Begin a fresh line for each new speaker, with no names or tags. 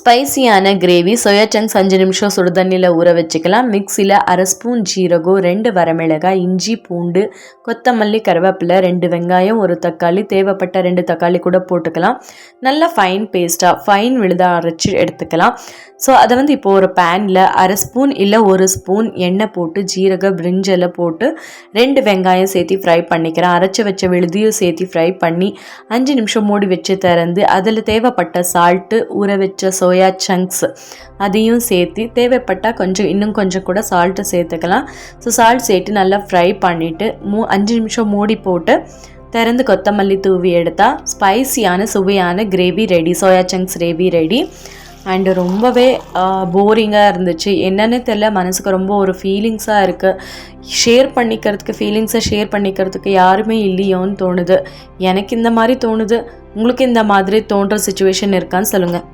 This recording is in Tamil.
ஸ்பைசியான கிரேவி சோயா சங்க்ஸ் 5 நிமிஷம் சுடுதண்ணியில் ஊற வச்சுக்கலாம். மிக்சியில் 1/2 ஸ்பூன் ஜீரகம், 2 வரமிளகாய், இஞ்சி, பூண்டு, கொத்தமல்லி, கருவேப்பிலை, 2 வெங்காயம், 1 தக்காளி, தேவைப்பட்ட 2 தக்காளி கூட போட்டுக்கலாம். நல்லா ஃபைன் பேஸ்ட்டாக ஃபைன் விழுதாக அரைச்சி எடுத்துக்கலாம். ஸோ அதை இப்போ ஒரு பேனில் 1/2 ஸ்பூன் இல்லை 1 ஸ்பூன் எண்ணெய் போட்டு ஜீரகம் பிரிஞ்சலை போட்டு 2 வெங்காயம் சேர்த்து ஃப்ரை பண்ணிக்கிறேன். அரைச்சி வச்ச விழுதியும் சேர்த்து ஃப்ரை பண்ணி 5 நிமிஷம் மூடி வச்சு திறந்து அதில் தேவைப்பட்ட சால்ட்டு, ஊற வச்ச சோயா சங்க்ஸ் அதையும் சேர்த்து தேவைப்பட்டால் இன்னும் கொஞ்சம் கூட சால்ட்டு சேர்த்துக்கலாம். ஸோ சால்ட் சேர்த்து நல்லா ஃப்ரை பண்ணிவிட்டு 5 நிமிஷம் மூடி போட்டு திறந்து கொத்தமல்லி தூவி எடுத்தால் ஸ்பைசியான சுவையான gravy ready, soya chunks gravy ready. And ரொம்பவே போரிங்காக இருந்துச்சு. என்னென்னு தெரியல, மனசுக்கு ரொம்ப ஒரு ஃபீலிங்ஸாக இருக்குது. ஃபீலிங்ஸை ஷேர் பண்ணிக்கிறதுக்கு யாருமே இல்லையோன்னு தோணுது. எனக்கு இந்த மாதிரி தோணுது. உங்களுக்கு இந்த மாதிரி தோன்ற சுச்சுவேஷன் இருக்கான்னு சொல்லுங்கள்.